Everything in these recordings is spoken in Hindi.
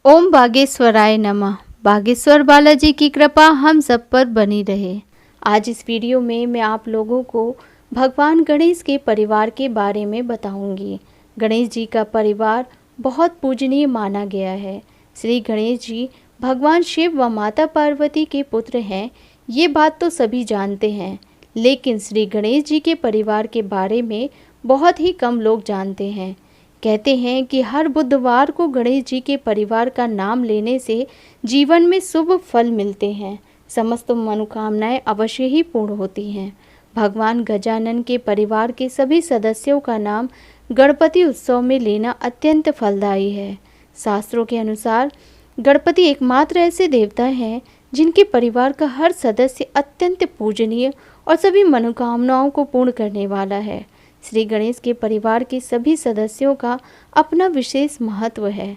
ओम बागेश्वराय नमः। बागेश्वर बालाजी की कृपा हम सब पर बनी रहे। आज इस वीडियो में मैं आप लोगों को भगवान गणेश के परिवार के बारे में बताऊंगी। गणेश जी का परिवार बहुत पूजनीय माना गया है। श्री गणेश जी भगवान शिव व माता पार्वती के पुत्र हैं, ये बात तो सभी जानते हैं, लेकिन श्री गणेश जी के परिवार के बारे में बहुत ही कम लोग जानते हैं। कहते हैं कि हर बुधवार को गणेश जी के परिवार का नाम लेने से जीवन में शुभ फल मिलते हैं, समस्त मनोकामनाएं अवश्य ही पूर्ण होती हैं। भगवान गजानन के परिवार के सभी सदस्यों का नाम गणपति उत्सव में लेना अत्यंत फलदायी है। शास्त्रों के अनुसार गणपति एकमात्र ऐसे देवता हैं जिनके परिवार का हर सदस्य अत्यंत पूजनीय और सभी मनोकामनाओं को पूर्ण करने वाला है। श्री गणेश के परिवार के सभी सदस्यों का अपना विशेष महत्व है।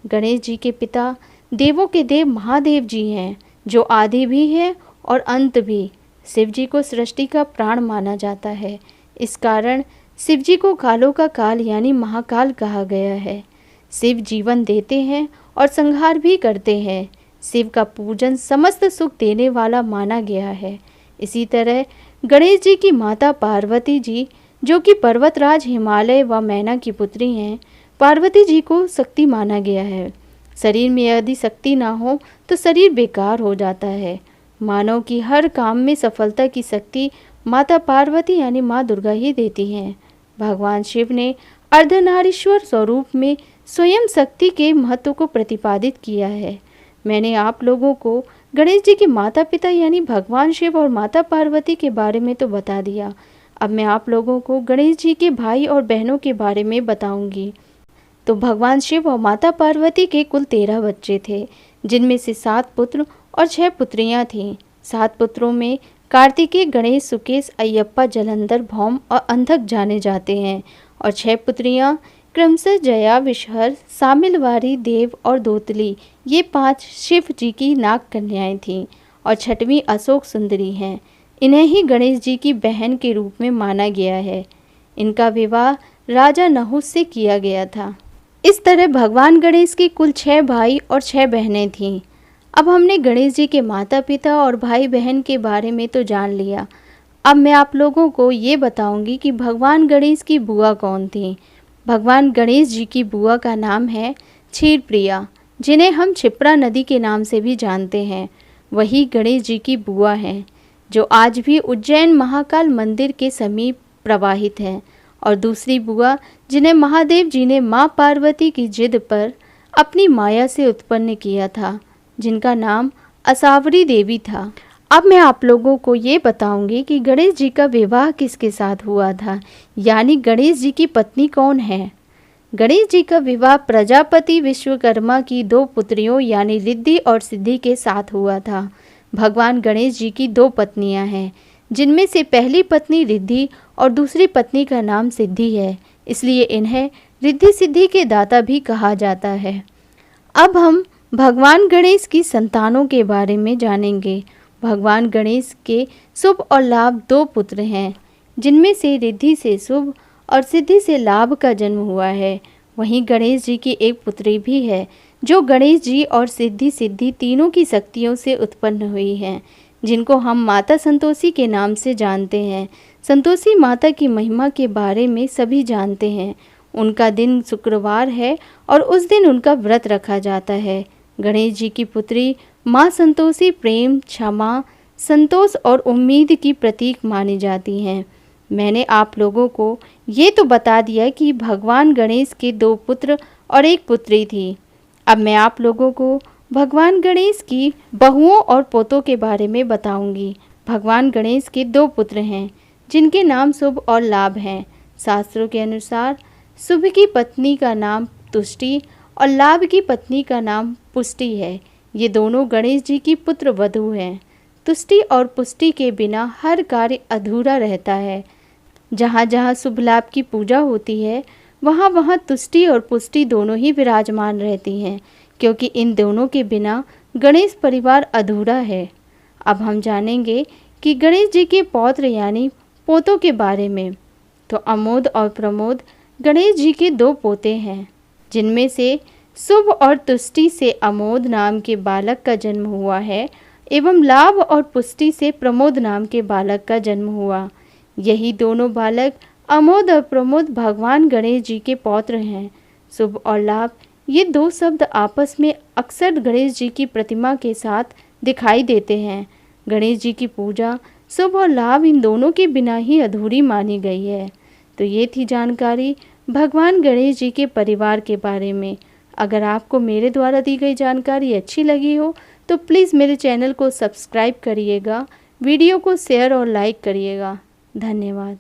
गणेश जी के पिता देवों के देव महादेव जी हैं, जो आदि भी है और अंत भी। शिव जी को सृष्टि का प्राण माना जाता है। इस कारण शिव जी को कालों का काल यानी महाकाल कहा गया है। शिव जीवन देते हैं और संहार भी करते हैं। शिव का पूजन समस्त सुख देने वाला माना गया है। इसी तरह गणेश जी की माता पार्वती जी, जो कि पर्वतराज हिमालय व मैना की पुत्री हैं, पार्वती जी को शक्ति माना गया है। शरीर में यदि शक्ति ना हो तो शरीर बेकार हो जाता है। मानव की हर काम में सफलता की शक्ति माता पार्वती यानी माँ दुर्गा ही देती हैं। भगवान शिव ने अर्धनारीश्वर स्वरूप में स्वयं शक्ति के महत्व को प्रतिपादित किया है। मैंने आप लोगों को गणेश जी के माता पिता यानी भगवान शिव और माता पार्वती के बारे में तो बता दिया। अब मैं आप लोगों को गणेश जी के भाई और बहनों के बारे में बताऊंगी। तो भगवान शिव और माता पार्वती के कुल 13 बच्चे थे, जिनमें से 7 पुत्र और 6 पुत्रियां थीं। 7 पुत्रों में कार्तिकेय, गणेश, सुकेश, अयप्पा, जलंधर, भौम और अंधक जाने जाते हैं, और 6 पुत्रियां क्रमशः जया, विषहर, सामिलवारी, देव और दोतली, ये 5 शिव जी की नाग कन्याएं थीं, और 6वीं अशोक सुंदरी हैं। इन्हें ही गणेश जी की बहन के रूप में माना गया है। इनका विवाह राजा नहुस से किया गया था। इस तरह भगवान गणेश के कुल 6 भाई और 6 बहनें थीं। अब हमने गणेश जी के माता पिता और भाई बहन के बारे में तो जान लिया। अब मैं आप लोगों को ये बताऊंगी कि भगवान गणेश की बुआ कौन थी। भगवान गणेश जी की बुआ का नाम है क्षीर प्रिया, जिन्हें हम क्षिप्रा नदी के नाम से भी जानते हैं। वही गणेश जी की बुआ हैं, जो आज भी उज्जैन महाकाल मंदिर के समीप प्रवाहित है। और दूसरी बुआ, जिन्हें महादेव जी ने माँ पार्वती की जिद पर अपनी माया से उत्पन्न किया था, जिनका नाम असावरी देवी था। अब मैं आप लोगों को ये बताऊंगी कि गणेश जी का विवाह किसके साथ हुआ था, यानी गणेश जी की पत्नी कौन है। गणेश जी का विवाह प्रजापति विश्वकर्मा की 2 पुत्रियों यानी रिद्धि और सिद्धि के साथ हुआ था। भगवान गणेश जी की 2 पत्नियां हैं, जिनमें से पहली पत्नी रिद्धि और दूसरी पत्नी का नाम सिद्धि है, इसलिए इन्हें रिद्धि सिद्धि के दाता भी कहा जाता है। अब हम भगवान गणेश की संतानों के बारे में जानेंगे। भगवान गणेश के शुभ और लाभ 2 पुत्र हैं, जिनमें से रिद्धि से शुभ और सिद्धि से लाभ का जन्म हुआ है। वहीं गणेश जी की एक पुत्री भी है, जो गणेश जी और सिद्धि सिद्धि तीनों की शक्तियों से उत्पन्न हुई हैं, जिनको हम माता संतोषी के नाम से जानते हैं। संतोषी माता की महिमा के बारे में सभी जानते हैं। उनका दिन शुक्रवार है और उस दिन उनका व्रत रखा जाता है। गणेश जी की पुत्री माँ संतोषी प्रेम, क्षमा, संतोष और उम्मीद की प्रतीक मानी जाती हैं। मैंने आप लोगों को ये तो बता दिया कि भगवान गणेश के 2 पुत्र और 1 पुत्री थी। अब मैं आप लोगों को भगवान गणेश की बहुओं और पोतों के बारे में बताऊंगी। भगवान गणेश के 2 पुत्र हैं, जिनके नाम शुभ और लाभ हैं। शास्त्रों के अनुसार शुभ की पत्नी का नाम तुष्टि और लाभ की पत्नी का नाम पुष्टि है। ये दोनों गणेश जी की पुत्र वधू हैं। तुष्टि और पुष्टि के बिना हर कार्य अधूरा रहता है। जहाँ जहाँ शुभ लाभ की पूजा होती है, वहाँ वहाँ तुष्टि और पुष्टि दोनों ही विराजमान रहती हैं, क्योंकि इन दोनों के बिना गणेश परिवार अधूरा है। अब हम जानेंगे कि गणेश जी के पौत्र यानी पोतों के बारे में। तो अमोद और प्रमोद गणेश जी के 2 पोते हैं, जिनमें से शुभ और तुष्टि से अमोद नाम के बालक का जन्म हुआ है एवं लाभ और पुष्टि से प्रमोद नाम के बालक का जन्म हुआ। यही दोनों बालक अमोद और प्रमोद भगवान गणेश जी के पौत्र हैं। शुभ और लाभ ये दो शब्द आपस में अक्सर गणेश जी की प्रतिमा के साथ दिखाई देते हैं। गणेश जी की पूजा शुभ और लाभ इन दोनों के बिना ही अधूरी मानी गई है। तो ये थी जानकारी भगवान गणेश जी के परिवार के बारे में। अगर आपको मेरे द्वारा दी गई जानकारी अच्छी लगी हो तो प्लीज़ मेरे चैनल को सब्सक्राइब करिएगा, वीडियो को शेयर और लाइक करिएगा। धन्यवाद।